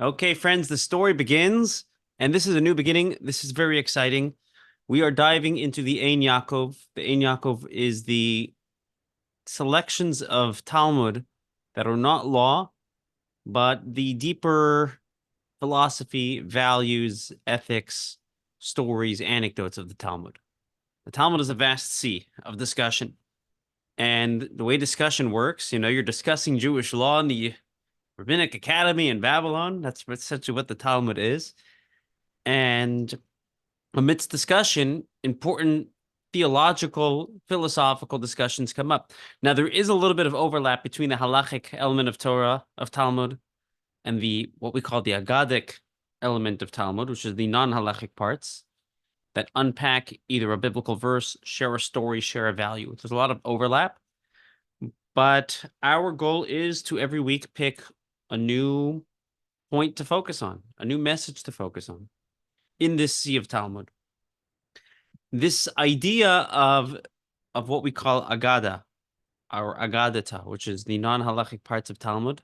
Okay, friends, the story begins, and this is a new beginning. This is very exciting. We are diving into the Ein Yaakov. The Ein Yaakov is the selections of Talmud that are not law, but the deeper philosophy, values, ethics, stories, anecdotes of the Talmud. The Talmud is a vast sea of discussion. And the way discussion works, you're discussing Jewish law in the Rabbinic Academy in Babylon. That's essentially what the Talmud is. And amidst discussion, important theological, philosophical discussions come up. Now, there is a little bit of overlap between the halachic element of Torah, of Talmud, and the what we call the Agadic element of Talmud, which is the non-halachic parts that unpack either a biblical verse, share a story, share a value. There's a lot of overlap. But our goal is to every week pick a new point to focus on, a new message to focus on in this sea of Talmud. This idea of what we call Agada, or Agadata, which is the non-halachic parts of Talmud,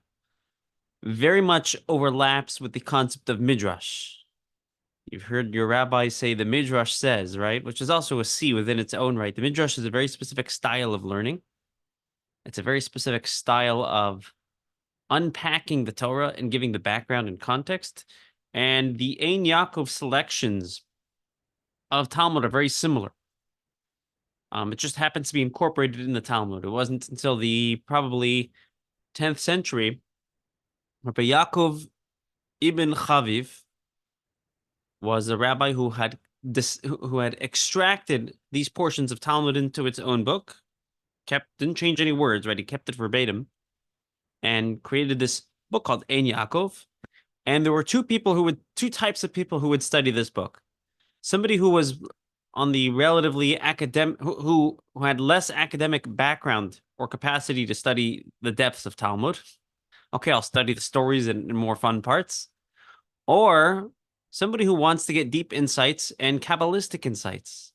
very much overlaps with the concept of Midrash. You've heard your rabbi say the Midrash says, right? Which is also a sea within its own right. The Midrash is a very specific style of learning. It's a very specific style of unpacking the Torah and giving the background and context. And the Ein Yaakov selections of Talmud are very similar. It just happens to be incorporated in the Talmud. It wasn't until the probably 10th century, Rabbi Yaakov ibn Chaviv was a rabbi who had extracted these portions of Talmud into its own book, didn't change any words, right? He kept it verbatim, and created this book called Ein Yaakov. And there were two types of people who would study this book. Somebody who was on the relatively academic, who had less academic background or capacity to study the depths of Talmud. Okay, I'll study the stories and more fun parts. Or somebody who wants to get deep insights and Kabbalistic insights.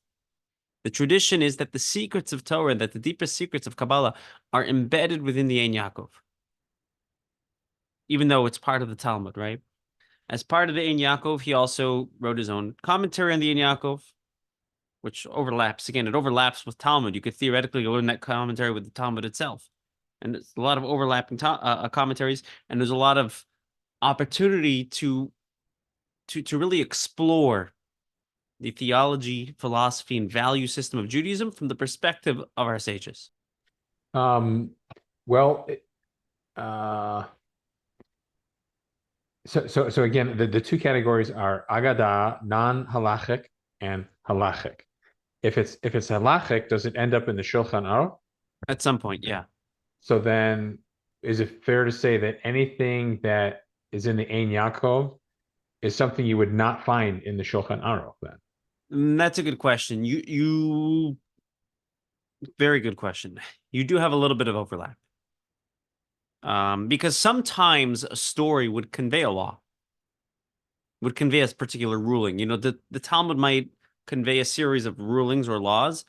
The tradition is that the secrets of Torah, that the deepest secrets of Kabbalah are embedded within the Ein Yaakov, even though it's part of the Talmud, right? As part of the Ein Yaakov, he also wrote his own commentary on the Ein Yaakov, which overlaps. Again, it overlaps with Talmud. You could theoretically learn that commentary with the Talmud itself. And there's a lot of overlapping commentaries, and there's a lot of opportunity to really explore the theology, philosophy, and value system of Judaism from the perspective of our sages. Well, so again, the two categories are Agada, non-halachic, and halachic. If it's halachic, does it end up in the Shulchan Aruch? At some point, yeah. So then, is it fair to say that anything that is in the Ein Yaakov is something you would not find in the Shulchan Aruch then? That's a good question. Very good question. You do have a little bit of overlap. Because sometimes a story would convey a law, would convey a particular ruling. The Talmud might convey a series of rulings or laws,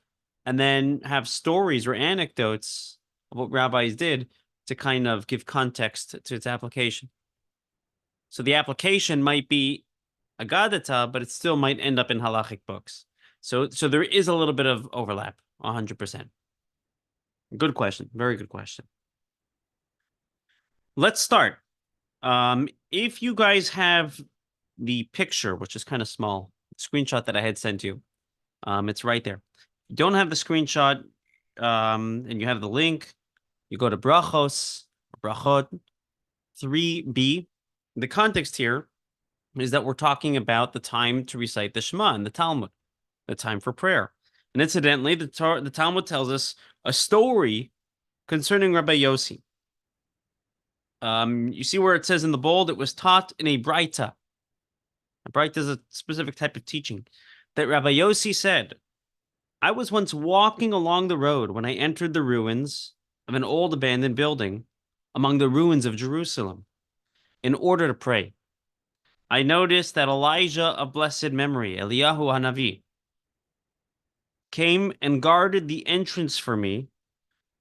and then have stories or anecdotes of what rabbis did to kind of give context to its application. So the application might be Agadata, but it still might end up in halachic books. So there is a little bit of overlap, 100%. Good question. Very good question. Let's start. If you guys have the picture, which is kind of small, screenshot that I had sent you, it's right there. If you don't have the screenshot, and you have the link, you go to Brachos, Brachot 3b. The context here is that we're talking about the time to recite the Shema in the Talmud, the time for prayer. And incidentally, the Talmud tells us a story concerning Rabbi Yossi. You see where it says in the bold, it was taught in a Braita. A Braita is a specific type of teaching. That Rabbi Yossi said, I was once walking along the road when I entered the ruins of an old abandoned building among the ruins of Jerusalem in order to pray. I noticed that Elijah of blessed memory, Eliyahu Hanavi, came and guarded the entrance for me,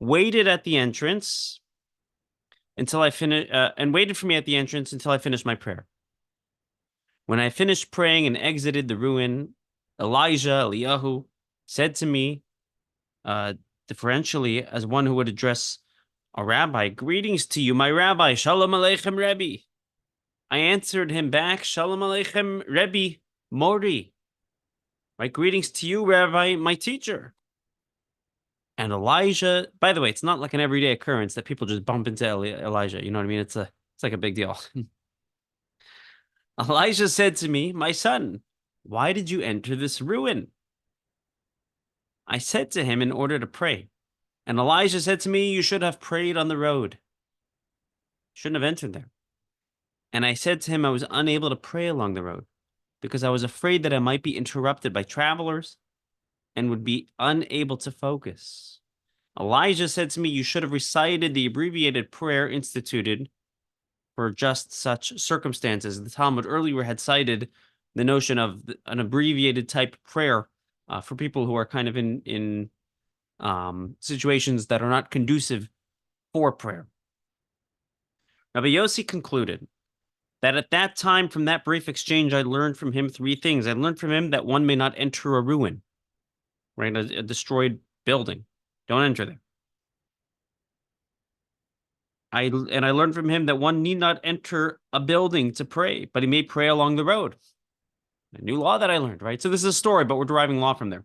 waited at the entrance until I finished, and waited for me at the entrance until I finished my prayer. When I finished praying and exited the ruin, Eliyahu, said to me, differentially, as one who would address a rabbi, "Greetings to you, my rabbi, Shalom Aleichem, Rebbe." I answered him back, "Shalom Aleichem, Rebbe, Mori." Right? Greetings to you, Rabbi, my teacher. And Elijah, by the way, it's not like an everyday occurrence that people just bump into Elijah. You know what I mean? It's like a big deal. Elijah said to me, "My son, why did you enter this ruin?" I said to him, "In order to pray." And Elijah said to me, "You should have prayed on the road. Shouldn't have entered there." And I said to him, I was unable to pray along the road because I was afraid that I might be interrupted by travelers and would be unable to focus. Elijah said to me, "You should have recited the abbreviated prayer instituted for just such circumstances." The Talmud earlier had cited the notion of an abbreviated type prayer for people who are kind of in situations that are not conducive for prayer. Rabbi Yossi concluded that at that time, from that brief exchange, I learned from him three things. I learned from him that one may not enter a ruin, right? A destroyed building. Don't enter there. I learned from him that one need not enter a building to pray, but he may pray along the road. A new law that I learned, right? So this is a story, but we're deriving law from there.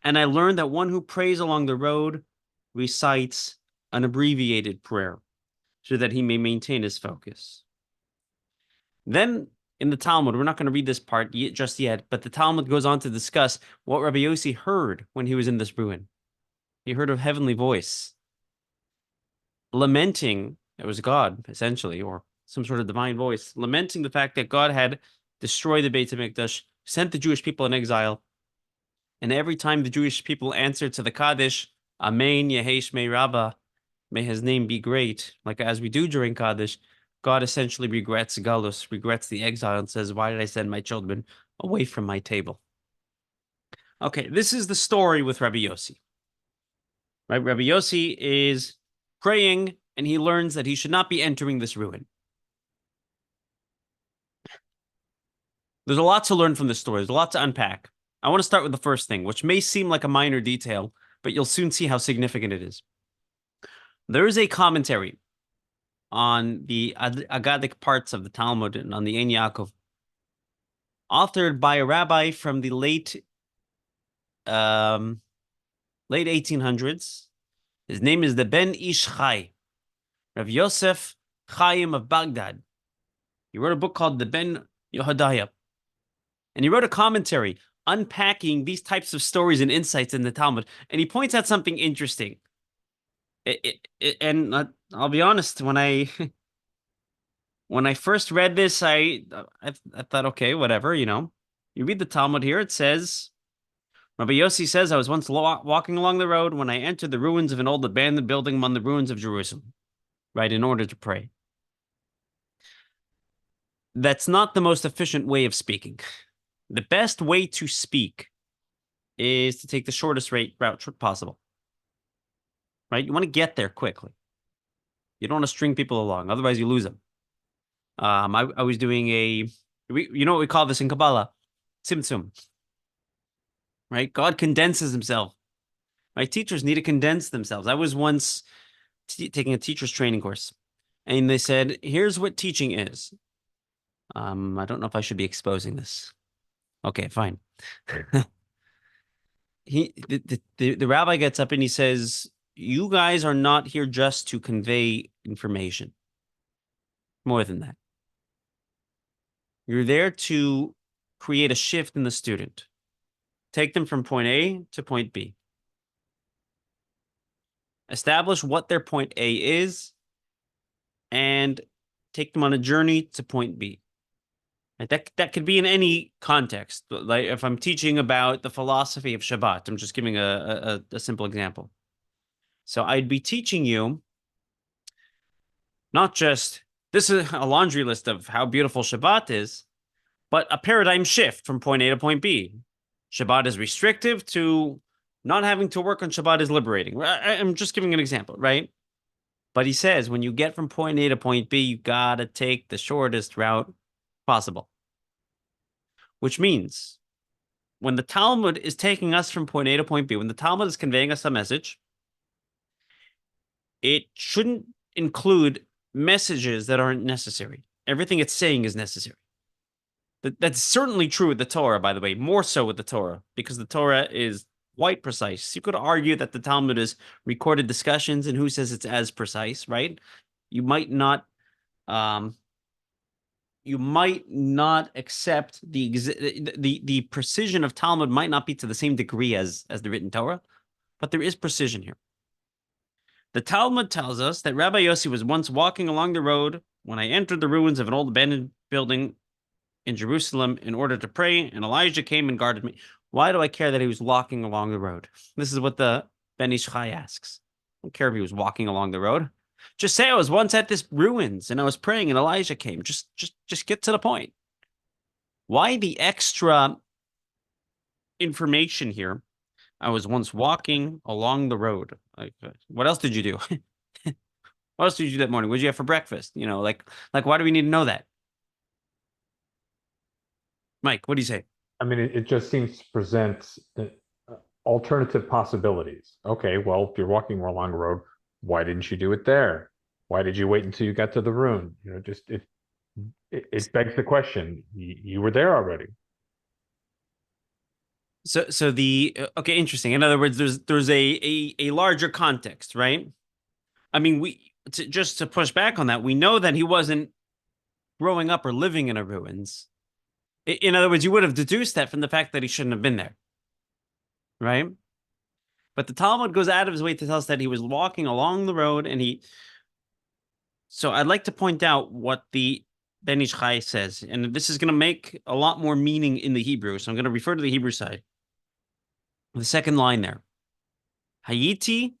And I learned that one who prays along the road recites an abbreviated prayer so that he may maintain his focus. Then in the Talmud, we're not going to read this part just yet, but the Talmud goes on to discuss what Rabbi Yossi heard when he was in this ruin. He heard a heavenly voice lamenting, it was God, essentially, or some sort of divine voice, lamenting the fact that God had destroyed the Beit HaMikdash, sent the Jewish people in exile, and every time the Jewish people answered to the Kaddish, Amen, Yehei Shmei Rabbah, may his name be great, like as we do during Kaddish, God essentially regrets Galus, regrets the exile, and says, "Why did I send my children away from my table?" Okay, this is the story with Rabbi Yossi. Right? Rabbi Yossi is praying, and he learns that he should not be entering this ruin. There's a lot to learn from this story. There's a lot to unpack. I want to start with the first thing, which may seem like a minor detail, but you'll soon see how significant it is. There is a commentary on the Agadic parts of the Talmud and on the Ein Yaakov, authored by a rabbi from the late 1800s. His name is the Ben Ish Chai, Rav Yosef Chaim of Baghdad. He wrote a book called the Ben Yehodaya, and he wrote a commentary unpacking these types of stories and insights in the Talmud. And he points out something interesting. I'll be honest, when I first read this, I thought, okay, whatever, you know. You read the Talmud here, it says, Rabbi Yossi says, "I was once walking along the road when I entered the ruins of an old abandoned building among the ruins of Jerusalem," right, in order to pray. That's not the most efficient way of speaking. The best way to speak is to take the shortest route possible, right? You want to get there quickly. You don't want to string people along, otherwise you lose them. I was doing you know what we call this in Kabbalah? Tzimtzum. Right? God condenses himself. Right? Teachers need to condense themselves. I was once taking a teacher's training course, and they said, "Here's what teaching is." I don't know if I should be exposing this. Okay, fine. The rabbi gets up and he says, "You guys are not here just to convey information. More than that. You're there to create a shift in the student. Take them from point A to point B. Establish what their point A is and take them on a journey to point B." That could be in any context. Like if I'm teaching about the philosophy of Shabbat, I'm just giving a simple example. So I'd be teaching you not just, this is a laundry list of how beautiful Shabbat is, but a paradigm shift from point A to point B. Shabbat is restrictive to not having to work on Shabbat is liberating. I'm just giving an example, right? But he says, when you get from point A to point B, you gotta take the shortest route possible. which means when the Talmud is taking us from point A to point B, when the Talmud is conveying us a message, it shouldn't include messages that aren't necessary. Everything it's saying is necessary. That's certainly true with the Torah, by the way, more so with the Torah, because the Torah is quite precise. You could argue that the Talmud is recorded discussions, and who says it's as precise, right? You might not um, accept the precision of Talmud might not be to the same degree as the written Torah, but there is precision here. The Talmud tells us that Rabbi Yossi was once walking along the road when I entered the ruins of an old abandoned building in Jerusalem in order to pray, and Elijah came and guarded me. Why do I care that he was walking along the road? This is what the Ben Ish Chai asks. I don't care if he was walking along the road. Just say I was once at this ruins and I was praying and Elijah came. Just get to the point. Why the extra information here? I was once walking along the road. Like, what else did you do? What else did you do that morning? What did you have for breakfast? Like why do we need to know that? Mike, what do you say? I mean, it just seems to present alternative possibilities. Okay, well, if you're walking along the road, why didn't you do it there? Why did you wait until you got to the ruin? Just it begs the question. You were there already. So the okay, interesting. In other words, there's a larger context, right? I mean, just to push back on that, we know that he wasn't growing up or living in a ruins. In other words, you would have deduced that from the fact that he shouldn't have been there, right? But the Talmud goes out of his way to tell us that he was walking along the road, and he. So I'd like to point out what the Ben Ish Chai says, and this is going to make a lot more meaning in the Hebrew. So I'm going to refer to the Hebrew side. The second line there, Hayiti,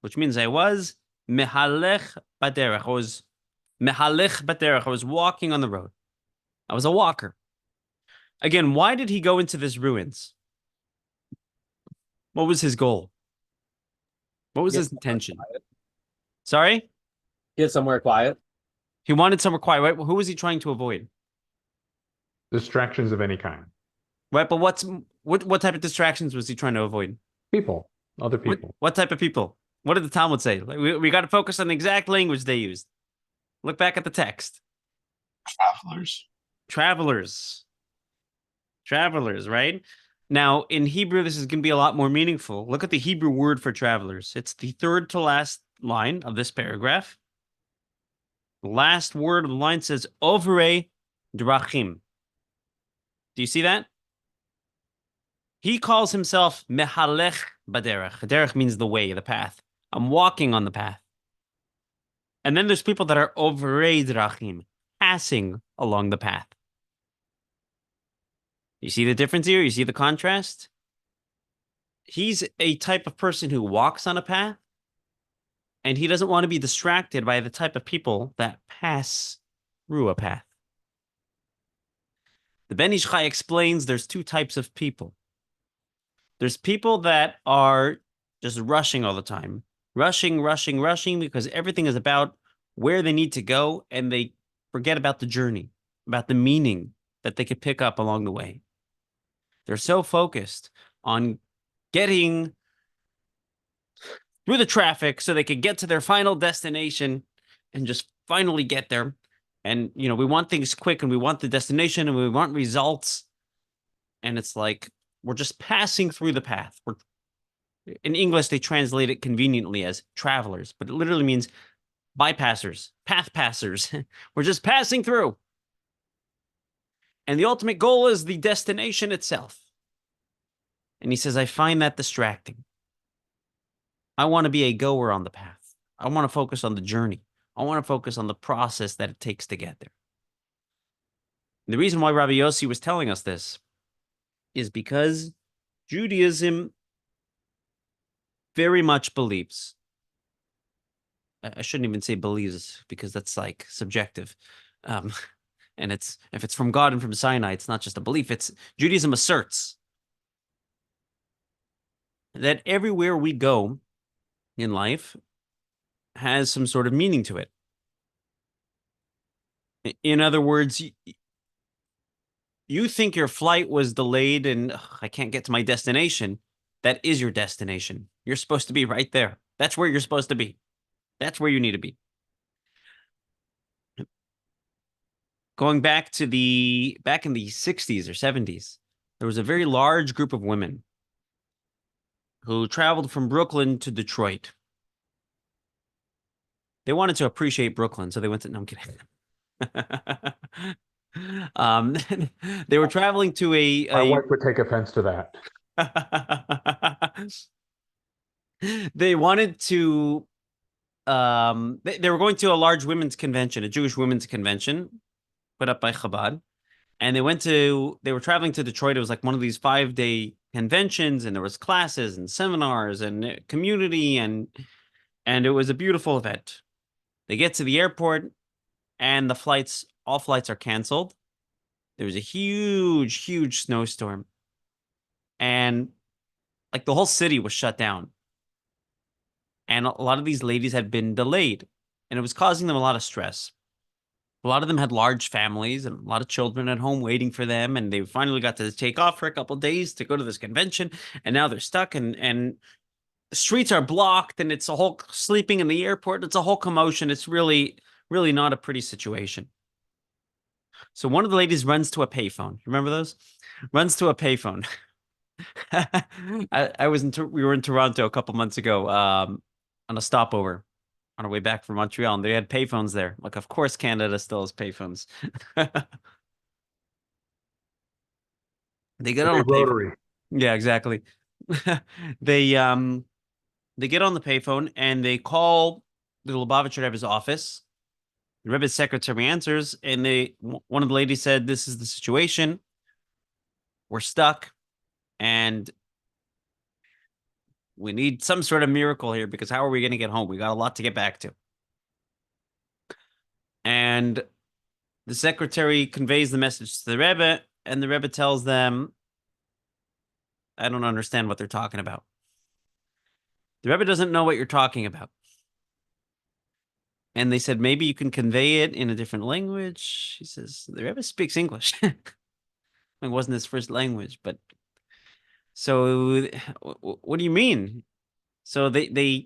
which means I was mehalech baderech. I was mehalech baderech. I was walking on the road. I was a walker. Again, why did he go into this ruins? What was his goal? What was his intention? Sorry? Get somewhere quiet. He wanted somewhere quiet, right? Well, who was he trying to avoid? Distractions of any kind. Right, but what type of distractions was he trying to avoid? People, other people. What type of people? What did the Talmud say? Like, we got to focus on the exact language they used. Look back at the text. Travelers. Travelers, right? Now, in Hebrew, this is going to be a lot more meaningful. Look at the Hebrew word for travelers. It's the third to last line of this paragraph. The last word of the line says, Ovre drachim. Do you see that? He calls himself mehalech baderech. Derech means the way, the path. I'm walking on the path. And then there's people that are Ovre drachim, passing along the path. You see the difference here? You see the contrast? He's a type of person who walks on a path, and he doesn't want to be distracted by the type of people that pass through a path. The Ben Ish Chai explains there's two types of people. There's people that are just rushing all the time. Rushing, because everything is about where they need to go, and they forget about the journey, about the meaning that they could pick up along the way. They're so focused on getting through the traffic so they could get to their final destination and just finally get there. And, we want things quick, and we want the destination, and we want results. And it's like, we're just passing through the path. In English, they translate it conveniently as travelers, but it literally means bypassers, path passers. We're just passing through. And the ultimate goal is the destination itself. And he says, I find that distracting. I want to be a goer on the path. I want to focus on the journey. I want to focus on the process that it takes to get there. And the reason why Rabbi Yossi was telling us this is because Judaism very much believes. I shouldn't even say believes, because that's like subjective. And if it's from God and from Sinai, it's not just a belief. It's Judaism asserts that everywhere we go in life has some sort of meaning to it. In other words, you think your flight was delayed and ugh, I can't get to my destination. That is your destination. You're supposed to be right there. That's where you're supposed to be. That's where you need to be. Going back to back in the 60s or 70s, there was a very large group of women who traveled from Brooklyn to Detroit. They wanted to appreciate Brooklyn, so they went to, no, I'm kidding. um, they were traveling to My wife would take offense to that. They wanted to they were going to a large women's convention, a Jewish women's convention put up by Chabad. And they were traveling to Detroit. It was like one of these 5-day conventions, and there was classes and seminars and community, and it was a beautiful event. They get to the airport and all flights are canceled. There was a huge, huge snowstorm. And like the whole city was shut down. And a lot of these ladies had been delayed, and it was causing them a lot of stress. A lot of them had large families and a lot of children at home waiting for them, and they finally got to take off for a couple of days to go to this convention, and now they're stuck, and the streets are blocked, and it's a whole sleeping in the airport. It's a whole commotion. It's really, really not a pretty situation. So one of the ladies runs to a payphone. Remember those? Runs to a payphone. We were in Toronto a couple months ago on a stopover on our way back from Montreal, and they had payphones there. Like, of course, Canada still has payphones. They get on the Rotary. payphone. Yeah, exactly. They get on the payphone and they call the Lubavitcher Rebbe's office. The Rebbe's secretary answers, and one of the ladies said, "This is the situation. We're stuck, and we need some sort of miracle here because how are we going to get home? We got a lot to get back to." And the secretary conveys the message to the Rebbe, and the Rebbe tells them, "I don't understand what they're talking about." The Rebbe doesn't know what you're talking about. And they said, maybe you can convey it in a different language. He says, the Rebbe speaks English. It wasn't his first language, but so what do you mean? So they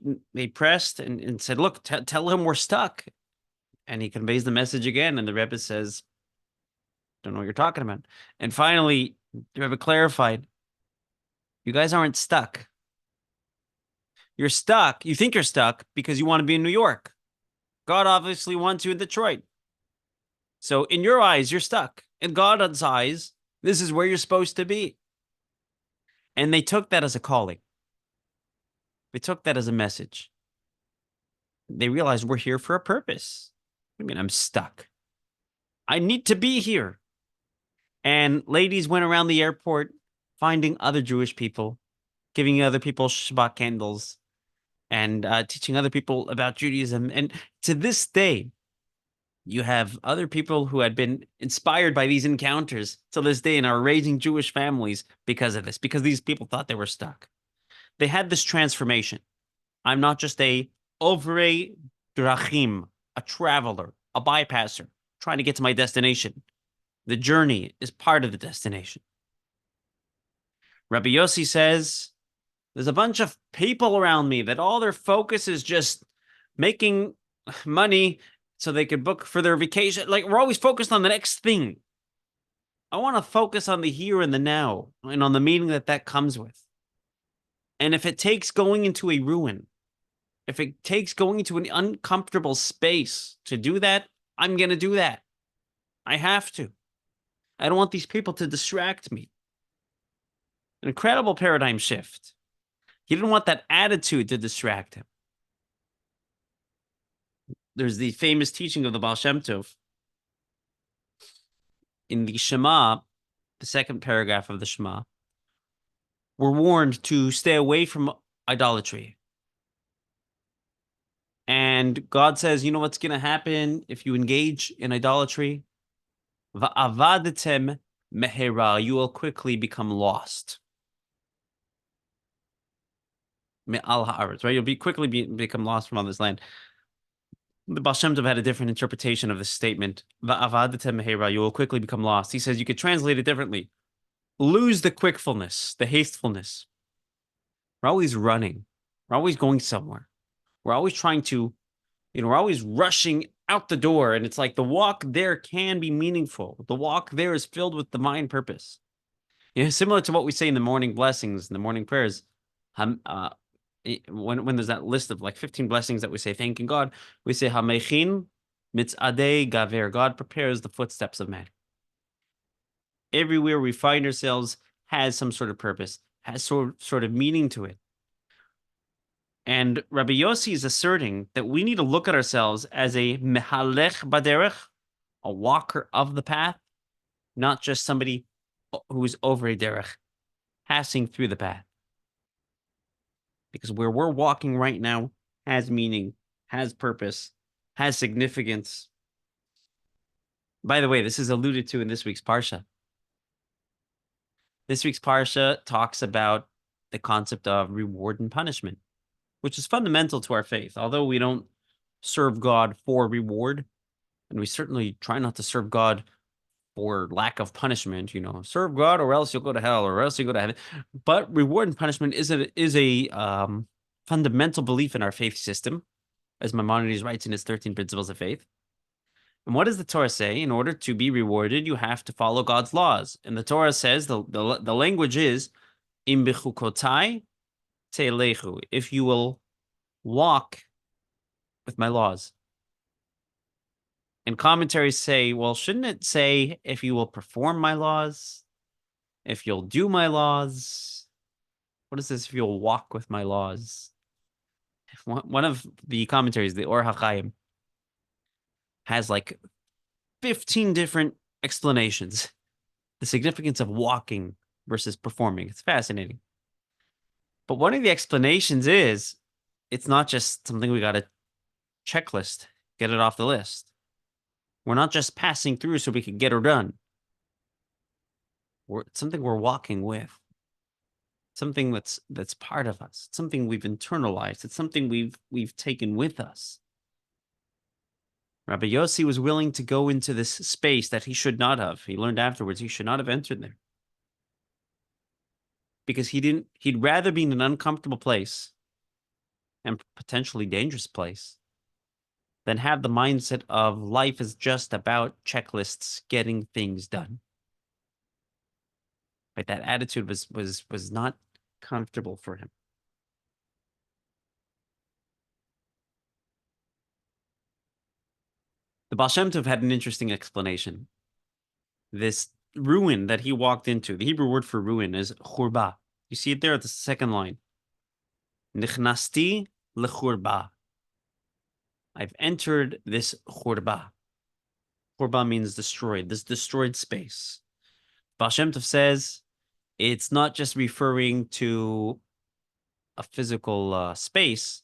pressed and said, look, tell him we're stuck. And he conveys the message again. And the Rebbe says, don't know what you're talking about. And finally, the Rebbe clarified, you guys aren't stuck. You're stuck. You think you're stuck because you want to be in New York. God obviously wants you in Detroit. So in your eyes, you're stuck. In God's eyes, this is where you're supposed to be. And they took that as a calling. They took that as a message. They realized we're here for a purpose. I mean, I'm stuck. I need to be here. And ladies went around the airport finding other Jewish people, giving other people Shabbat candles, and teaching other people about Judaism. And to this day, you have other people who had been inspired by these encounters to this day and are raising Jewish families because of this, because these people thought they were stuck. They had this transformation. I'm not just a Ovrei Drachim, a traveler, a bypasser, trying to get to my destination. The journey is part of the destination. Rabbi Yossi says, there's a bunch of people around me that all their focus is just making money so they could book for their vacation. Like, we're always focused on the next thing. I want to focus on the here and the now and on the meaning that comes with. And if it takes going into a ruin, if it takes going into an uncomfortable space to do that, I'm going to do that. I have to. I don't want these people to distract me. An incredible paradigm shift. He didn't want that attitude to distract him. There's the famous teaching of the Baal Shem Tov. In the Shema, the second paragraph of the Shema, we're warned to stay away from idolatry. And God says, you know what's going to happen if you engage in idolatry? Va'avadetem mehera, you will quickly become lost. Me'al ha'aretz, right? You'll quickly become lost from all this land. The Baal Shem Tov had a different interpretation of this statement. Va'avadtem mehera, you will quickly become lost. He says you could translate it differently. Lose the quickfulness, the hastefulness. We're always running. We're always going somewhere. We're always trying to, we're always rushing out the door. And it's like the walk there can be meaningful. The walk there is filled with divine purpose. Similar to what we say in the morning blessings, in the morning prayers. When there's that list of like 15 blessings that we say, thanking God, we say, Hamechin mitzadei gaver. God prepares the footsteps of man. Everywhere we find ourselves has some sort of purpose, has sort of meaning to it. And Rabbi Yossi is asserting that we need to look at ourselves as a mehalech baderech, a walker of the path, not just somebody who is over a derech, passing through the path. Because where we're walking right now has meaning, has purpose, has significance. By the way, this is alluded to in this week's Parsha. This week's Parsha talks about the concept of reward and punishment, which is fundamental to our faith. Although we don't serve God for reward, and we certainly try not to serve God for lack of punishment, serve God or else you'll go to hell or else you go to heaven. But reward and punishment is a fundamental belief in our faith system, as Maimonides writes in his 13 Principles of Faith. And what does the Torah say? In order to be rewarded, you have to follow God's laws. And the Torah says, the language is, Im bechukotai telechu, if you will walk with my laws. And commentaries say, well, shouldn't it say, if you will perform my laws? If you'll do my laws? What is this, if you'll walk with my laws? One of the commentaries, the Or HaChaim, has like 15 different explanations. The significance of walking versus performing. It's fascinating. But one of the explanations is, it's not just something we got to checklist, get it off the list. We're not just passing through so we can get her done. It's something we're walking with. Something that's part of us. It's something we've internalized. It's something we've taken with us. Rabbi Yossi was willing to go into this space that he should not have. He learned afterwards he should not have entered there. Because he'd rather be in an uncomfortable place and potentially dangerous place than have the mindset of life is just about checklists, getting things done. Right? That attitude was not comfortable for him. The Baal Shem Tov had an interesting explanation. This ruin that he walked into, the Hebrew word for ruin is churba. You see it there at the second line. Nichnasti lechurba. I've entered this churba. Churba means destroyed, this destroyed space. Baal Shem Tov says it's not just referring to a physical space,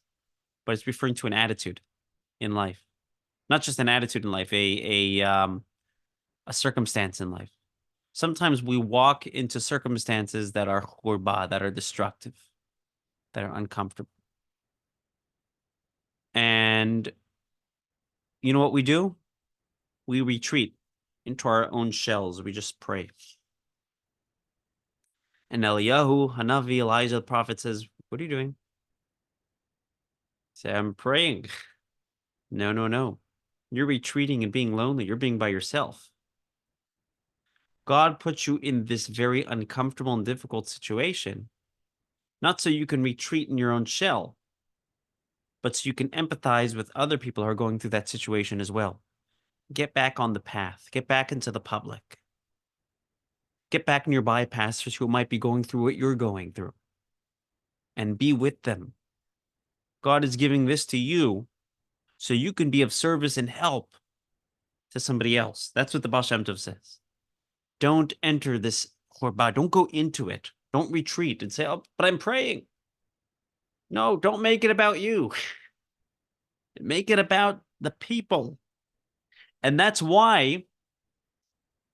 but it's referring to an attitude in life. Not just an attitude in life, a circumstance in life. Sometimes we walk into circumstances that are churba, that are destructive, that are uncomfortable. And you know what we do? We retreat into our own shells. We just pray. And Eliyahu, Hanavi, Elijah, the prophet says, what are you doing? Say, I'm praying. No. You're retreating and being lonely. You're being by yourself. God puts you in this very uncomfortable and difficult situation, not so you can retreat in your own shell, but so you can empathize with other people who are going through that situation as well. Get back on the path. Get back into the public. Get back in your bypassers who might be going through what you're going through. And be with them. God is giving this to you so you can be of service and help to somebody else. That's what the Baal Shem Tov says. Don't enter this churba. Don't go into it. Don't retreat and say, oh, but I'm praying. No, don't make it about you. Make it about the people. And that's why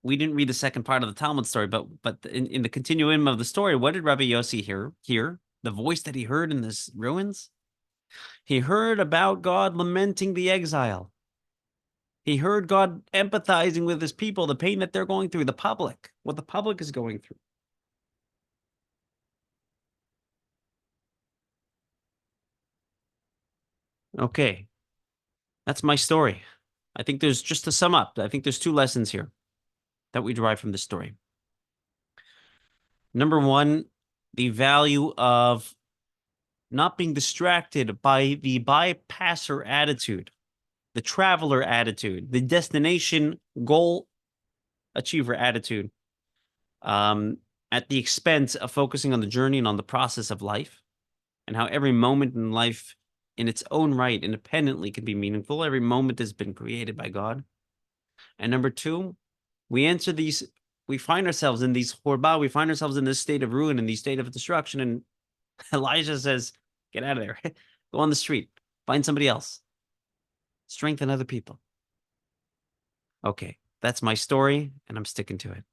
we didn't read the second part of the Talmud story, but in the continuum of the story, what did Rabbi Yossi hear? The voice that he heard in this ruins? He heard about God lamenting the exile. He heard God empathizing with his people, the pain that they're going through, the public, what the public is going through. Okay, that's my story. I think there's, just to sum up, I think there's two lessons here that we derive from this story. Number one, the value of not being distracted by the bypasser attitude, the traveler attitude, the destination goal achiever attitude, at the expense of focusing on the journey and on the process of life, and how every moment in life in its own right, independently, can be meaningful. Every moment has been created by God. And number two, we find ourselves in these horba, we find ourselves in this state of ruin, in this state of destruction. And Elijah says, get out of there. Go on the street. Find somebody else. Strengthen other people. Okay, that's my story, and I'm sticking to it.